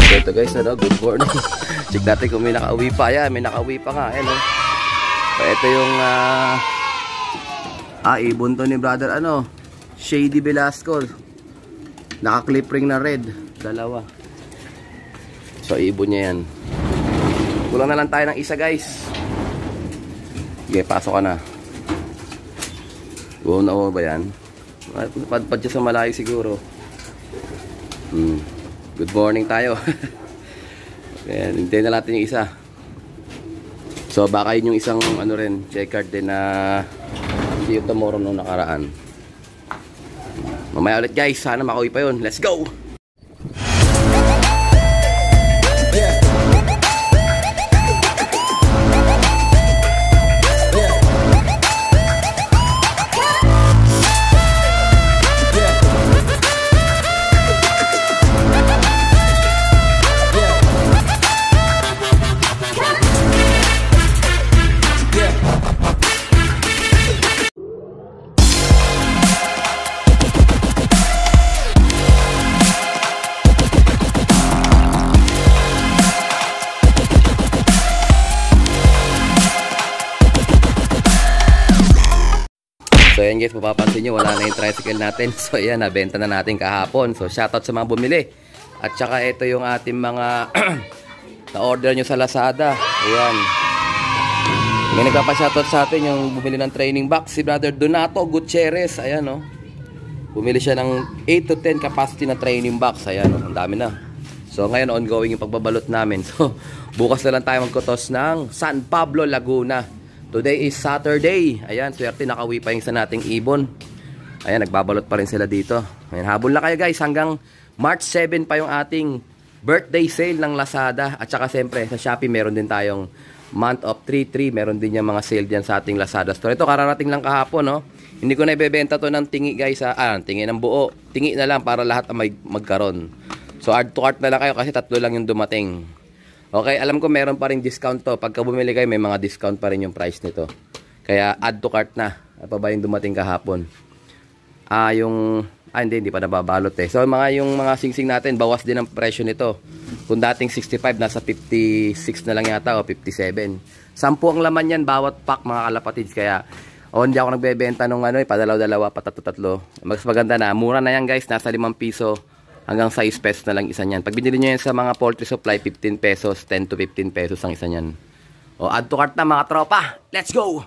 So ito guys, ano, good morning. Check natin kung may nakauwi pa. Ayan, may nakauwi pa nga. Ayan, oh. So ito yung ibon to ni brother, ano, Shady Velasco. Naka-clip ring na red. Dalawa. So ibon niya yan. Kulang na lang tayo ng isa guys. Okay, pasok ka na. Oo na ba yan? Padpad siya sa malayo siguro. Good morning tayo. Ayan, hintayin na natin yung isa. So baka yun yung isang ano rin, checkered din na see you tomorrow nung nakaraan. Mamaya ulit guys, sana makauwi pa yun. Let's go! So ayan guys, mapapansin nyo, wala na yung tricycle natin. So ayan, nabenta na natin kahapon. So shoutout sa mga bumili. At saka ito yung ating mga na-order nyo sa Lazada. Ayan. May nagpapa-shoutout sa atin yung bumili ng training box. Si Brother Donato Gutierrez. Ayan o. Bumili siya ng 8 to 10 capacity na training box. Ayan o, ang dami na. So ngayon, ongoing yung pagbabalot namin. So bukas na lang tayo magkutos ng San Pablo, Laguna. Today is Saturday. Ayan, swerte nakauwi pa yung sa nating ibon. Ayan, nagbabalot pa rin sila dito. Ayan, habol na kayo guys. Hanggang March 7 pa yung ating birthday sale ng Lazada. At saka siyempre, sa Shopee meron din tayong month of 3-3. Meron din yung mga sale dyan sa ating Lazada store. Ito, kararating lang kahapon, no? Hindi ko na ibebenta to ng tingi guys. Tingi ng buo. Tingi na lang para lahat ay magkaroon. So, add to cart na lang kayo kasi 3 lang yung dumating. Okay, alam ko meron pa rin discount to. Pagka bumili kayo, may mga discount pa rin yung price nito. Kaya add to cart na. Ano pa ba yung dumating kahapon? Hindi pa nababalot eh. So yung mga singsing natin, bawas din ang presyo nito. Kung dating 65, nasa 56 na lang yata o 57. 10 ang laman yan, bawat pack mga kalapatids. Kaya, hindi ako nagbebenta nung padalaw-dalawa, patatlo-tatlo. Mas maganda na. Mura na yan guys, nasa 5 piso. Hanggang 6 pesos na lang isa niyan. Pag binili nyo yan sa mga poultry supply, 15 pesos, 10 to 15 pesos ang isa niyan. O, add to cart na mga tropa. Let's go!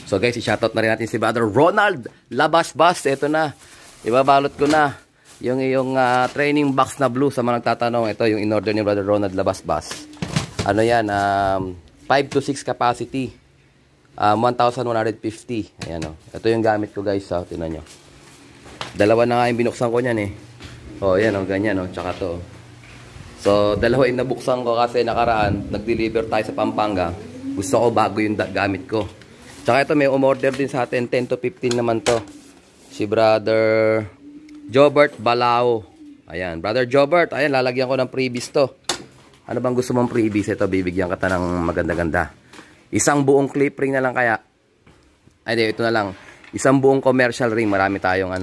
So guys, i-shoutout na rin natin si Brother Ronald Labasbas. Ito na. Ibabalot ko na yung training box na blue sa mga nagtatanong. Ito yung in-order ni Brother Ronald Labasbas. Ano yan? 5 to 6 capacity. 1,150. Ayan o. Ito yung gamit ko guys. Tingnan nyo. Dalawa na nga yung binuksan ko niyan eh. O, yan o, ganyan o, tsaka to. So, dalawa yung nabuksan ko kasi nakaraan, nag-deliver tayo sa Pampanga. Gusto ko bago yung gamit ko. Tsaka ito, may umorder din sa atin, 10 to 15 naman to. Si Brother Jobert Balao. Ayan, Brother Jobert, ayan, lalagyan ko ng freebies to. Ano bang gusto mong freebies? Ito, bibigyan kita ng maganda-ganda. Isang buong clip ring na lang kaya. Ay, di, ito na lang. Isang buong commercial ring, marami tayong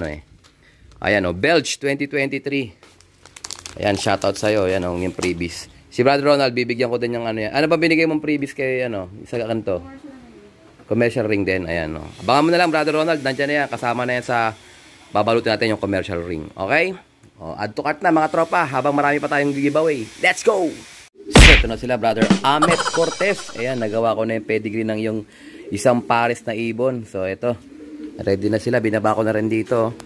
Ayan o, Belge 2023. Ayan, shoutout sa'yo. Ayan o, yung freebies. Si Brother Ronald, bibigyan ko din yung yan. Ano ba binigay mong freebies kay, isa kanto? Commercial ring din. Ayan o. Abangan mo na lang, Brother Ronald. Nandiyan na yan. Kasama na yan sa babalutin natin yung commercial ring. Okay? O, add to cart na mga tropa. Habang marami pa tayong giveaway. Let's go! So, ito na sila, Brother Ahmet Cortez. Ayan, nagawa ko na yung pedigree ng yung isang pares na ibon. So, ito. Ready na sila. Binaba ko na rin dito.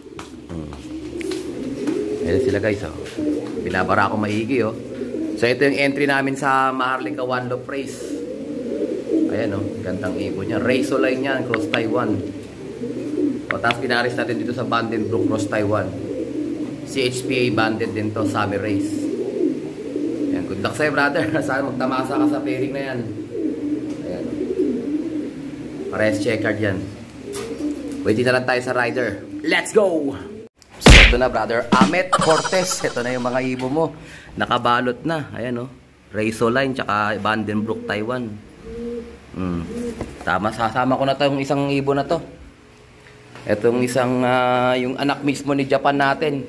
Ayan sila guys, binabara ko maigi, So ito yung entry namin sa Maharlika One Love Race. Ayan gandang ibon niya. Razorline yan, Cross Taiwan. Tapos pinaris natin dito sa Vandenbroek Cross Taiwan. CHPA banded din to, Summer Race. Ayan, good luck sa'yo brother. Sana magtamasa ka sa pairing na yan. Ayan. Parehas checkered yan. Waiting na lang tayo sa rider. Let's go! Ito na, Brother Ahmet Cortez. Ito na yung mga ibon mo. Nakabalot na. Ayan, Razorline, tsaka Vandenbroek, Taiwan. Tama, sasama ko na to yung isang ibon na to. Itong isang, yung anak mismo ni Japan natin.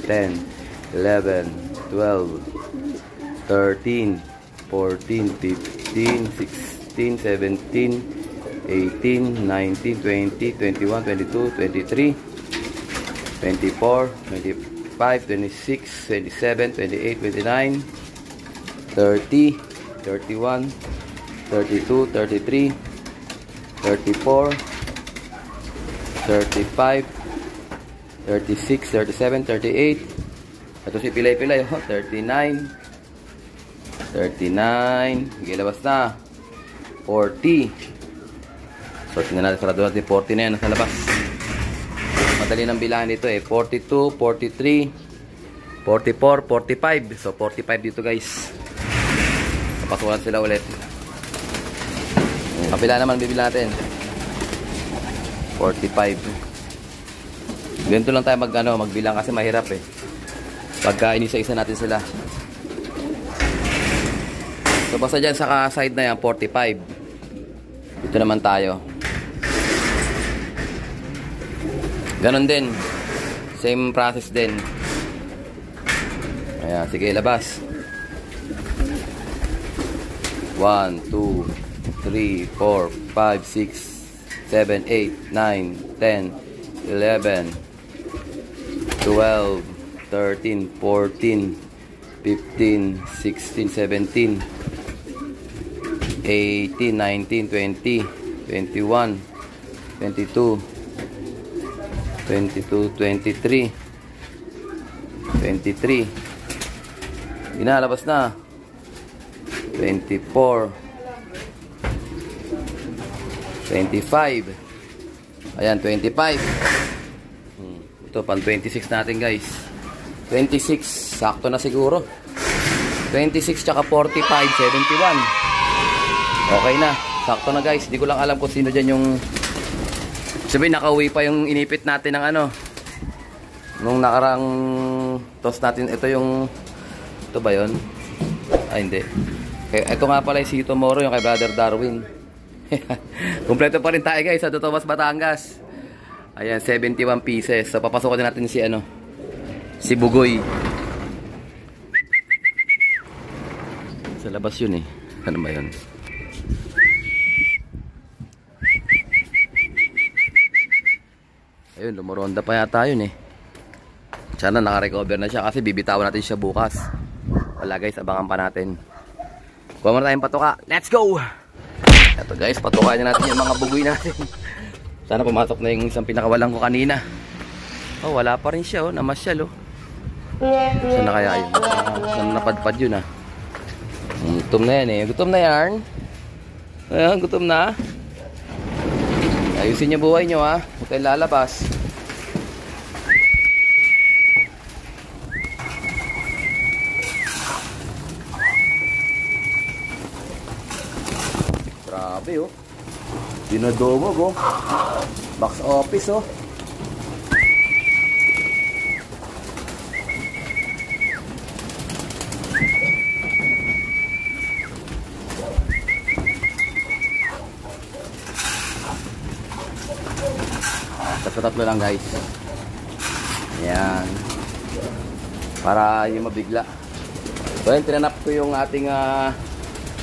10, 11, 12, 13, 14, 15, 16, 17, 18, 19, 20, 21, 22, 23, 24, 25, 26, 27, 28, 29, 30, 31, 32, 33, 34, 35, 36, 37, 38. Ito si Pilay-Pilay, 39, 39. Sige, labas na. 40. So, tingnan natin, sarado natin 40 na yan nasa labas. Madali ng bilangan dito eh. 42, 43, 44, 45. So, 45 dito guys. Papasukan sila ulit. Kapila naman bibili natin. 45. Ganito lang tayo magbilang kasi mahirap eh. Pagka inisa-isa natin sila. So basta dyan sa side na yan, 45. Dito naman tayo. Ganon din. Same process din. Ayan, sige, labas. 1, 2, 3, 4, 5, 6, 7, 8, 9, 10, 11, 12, 13, 14, 15, 16, 17, 18, 19, 20, 21, 22, 23, 23. Ginalabas na. 24, 25. Ayan, 25. Ito, pang 26 natin guys. 26, sakto na siguro. 26 tsaka 45, 71. Okay na, sakto na guys. Hindi ko lang alam kung sino dyan yung... Sabihin, nakauwi pa yung inipit natin ng nung nakarang toss natin. Ito yung... Ito ba yun? Ay, hindi. Ito nga pala yung si Tomorrow, yung kay Brother Darwin. Kompleto pa rin tayo guys sa Tomas, Batangas. Ayan, 71 pieces. So papasukin natin si si Bugoy. Sa labas yun eh. Ano ba yun? Ayun, lumuronda pa yata yun eh. Sana naka-recover na siya kasi bibitawan natin siya bukas. Wala guys, abangan pa natin. Kuha muna tayong patuka. Let's go! Ito guys, patukain na natin yung mga bugoy natin. Sana pumasok na yung isang pinakawalan ko kanina. Oh, wala pa rin siya oh. Namasyal oh. Saan na kaya yun? Saan napadpad yun ah? Gutom na yan eh. Gutom na yarn. Ayan, gutom na. Ayusin niyo buhay nyo ha. Huwag kayong lalabas. Grabe oh. Dinodobog oh. Box office oh. Tatlo lang guys. Ayan. Para yung mabigla. So yun, tinanap ko yung ating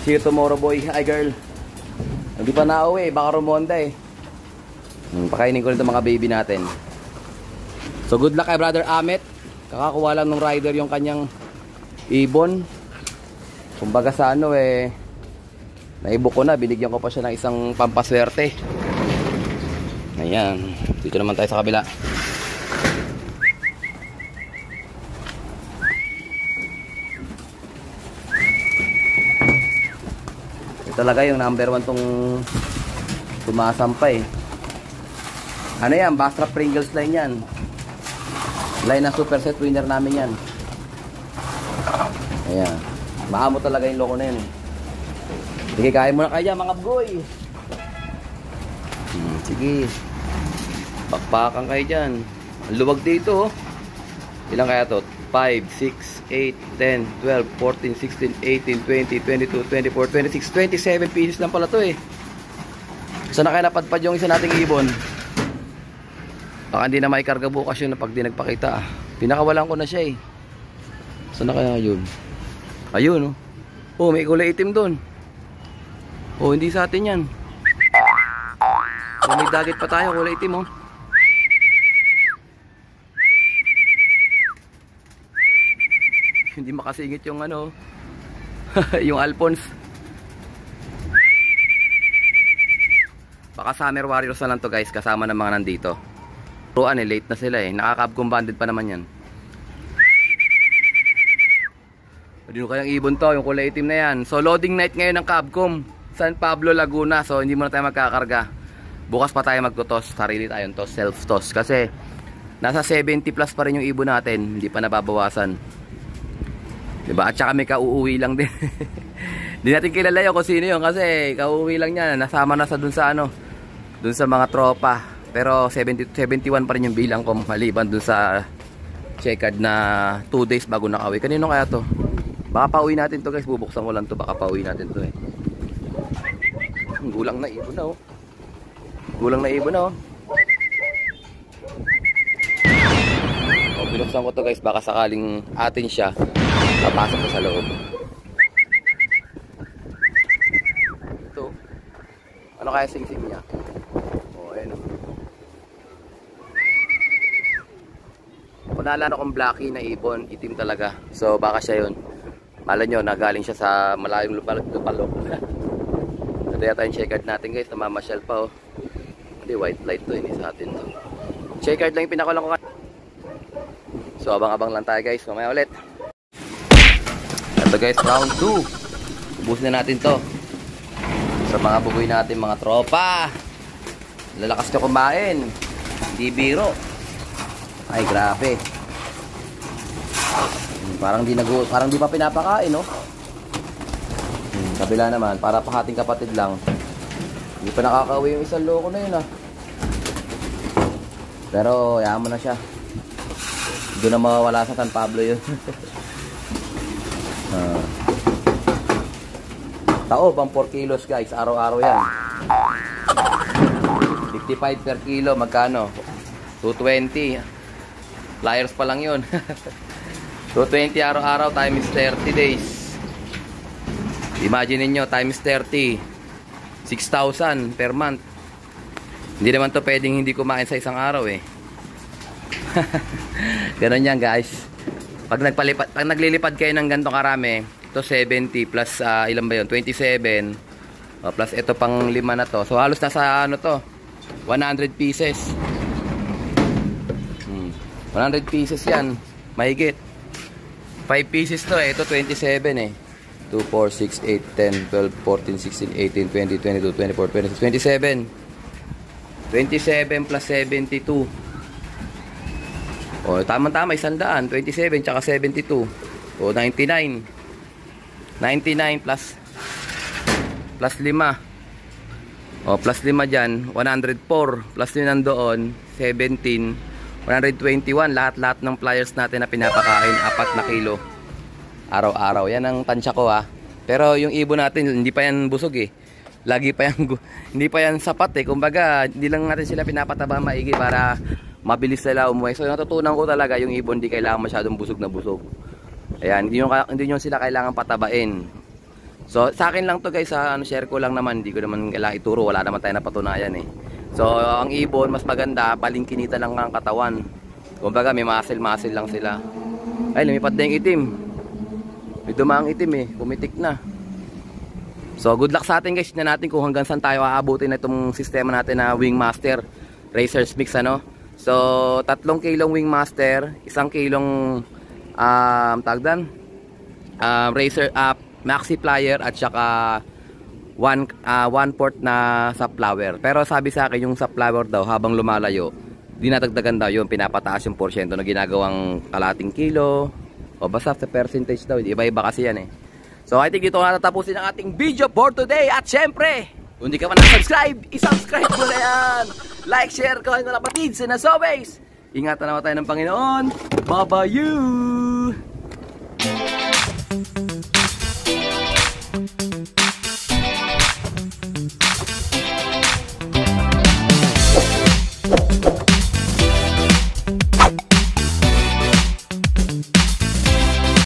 see you tomorrow boy. Hi girl. Hindi pa nauwi, baka rumonda eh. Pakainin ko rin itong mga baby natin. So good luck kay Brother Amet. Kakakuha lang ng rider yung kanyang ibon. Kumbaga sa naibo ko na, binigyan ko pa siya ng isang pampaswerte. Ayan, dito naman tayo sa kabila. Talaga yung number 1 tong tumasampay. Ano yan? Bastrap Pringles line yan. Line na super set winner namin yan. Ayan. Maamo talaga yung loko na yun. Sige, kain muna kayo mga bugoy. Sige. Bakpakan kayo dyan. Ang luwag dito oh. Ilang kaya to? 5, 6, 8, 10, 12, 14, 16, 18, 20, 22, 24, 26, 27 pieces lang pala to eh. So na kaya napadpad yung isa nating ibon. Baka hindi na maikarga bukas yun na pag di nagpakita. Pinakawalan ko na siya eh. So na kaya yun. Ayun oh. Oh, may kulay itim doon. Oh, hindi sa atin yan. Oh, may dagit pa tayo, kulay itim oh. Hindi makasingit yung yung Alphonse. Baka Summer Warriors na lang to guys, kasama ng mga nandito. Pero late na sila eh. Nakaka-Abcom banded pa naman yan. Dito kayang ibon to, yung kulay itim na yan. So loading night ngayon ng Cabcom, San Pablo, Laguna. So hindi muna tayo magkakarga. Bukas pa tayo magtutos, sarili tayong toss, self-toss. Kasi nasa 70 plus pa rin yung ibon natin, hindi pa nababawasan. Diba? At saka may kauuwi lang din. Hindi natin kilala yun kung sino yun kasi kauwi lang niya, nasama na sa dun sa ano, dun sa mga tropa. Pero 71 pa rin yung bilang ko maliban dun sa checkered na 2 days bago nakauwi. Kanino kaya to? Baka pauwi natin to guys, bubuksan ko lang to, baka pauwi natin to eh. Gulang na ibon na oh. Gulang na ibon na oh. O, binuksan ko to guys, baka sakaling atin siya, papasok ko sa loob. Ano kaya sing-sing niya? O, ayan o. Kung naalala kong blacky na ibon, itim talaga. So, baka siya yun. Mala nyo, nagaling siya sa malayong lupalok. Ito yata yung checkered natin guys, namamasyal pa o. Hindi, white light to, hindi sa atin to. Checkered lang yung pinakulang ko. So, abang-abang lang tayo guys. Mamaya ulit. Ito guys, round 2. Ubusin na natin to. Sa mga bugoy natin, mga tropa. Lalakas ka kumain. Hindi biro. Ay, grabe. Parang di pa pinapakain, no? Kabila naman, para pakating kapatid lang. Hindi pa nakakauwi yung isang loko na yun, ah. Pero, yaman na siya. Doon na mawawala sa San Pablo yun. Tao, pang 4 kilos guys, araw-araw yan. 55 per kilo, magkano? 220. Flyers pa lang yun. 220 araw-araw times 30 days. Imagine niyo times 30. 6,000 per month. Hindi naman to pwedeng hindi kumain sa isang araw eh. Ganon yan guys. Pag naglilipad kayo ng ganitong karami, ito 70 plus ilan ba yun? 27 plus ito pang 5 na to. So halos nasa ano to 100 pieces 100 pieces yan. Mahigit 5 pieces to eh. Ito 27 eh. 2, 4, 6, 8, 10, 12, 14, 16, 18, 20, 22, 24, 26, 27 27 plus 72. O tama-tama 100. 27 tsaka 72. O 99 plus 5 o plus 5 dyan 104 plus yun nandoon 17 121 lahat ng pliers natin na pinapakain 4 na kilo araw-araw. Yan ang tansya ko ha. Pero yung ibon natin hindi pa yan busog eh, lagi pa yan hindi pa yan sapat eh. Kumbaga hindi lang natin sila pinapataba maigi para mabilis sila umuwi. So natutunan ko talaga yung ibon di kailangan masyadong busog na busog. Ayan, hindi nyo sila kailangan patabain. So, sa akin lang to guys, share ko lang naman. Hindi ko naman kailangan ituro. Wala naman tayo napatunayan eh. So, ang ibon, mas maganda, palingkinita lang ang katawan. Kumbaga, may muscle lang sila. Ay, lumipad na yung itim. May dumaang itim eh. Pumitik na. So, good luck sa atin guys. Tignan natin kung hanggang saan tayo aabutin na itong sistema natin na Wingmaster Racers Mix, ano. So, 3 kilong Wingmaster, 1 kilong tagdan Racer maxi plier at saka 1/4 na safflower. Pero sabi sa akin yung safflower daw habang lumalayo dinadagdagan daw yung pinapataas yung porsyento na ginagawang kalating kilo o basta sa percentage daw, iba-iba kasi yan eh. So I think dito na tatapusin ang ating video for today. At syempre kung hindi ka pa na-subscribe, i-subscribe mo na yan. Like, share, comment na kapatids. And as always, ingatan naman tayo ng Panginoon. Bye-bye you!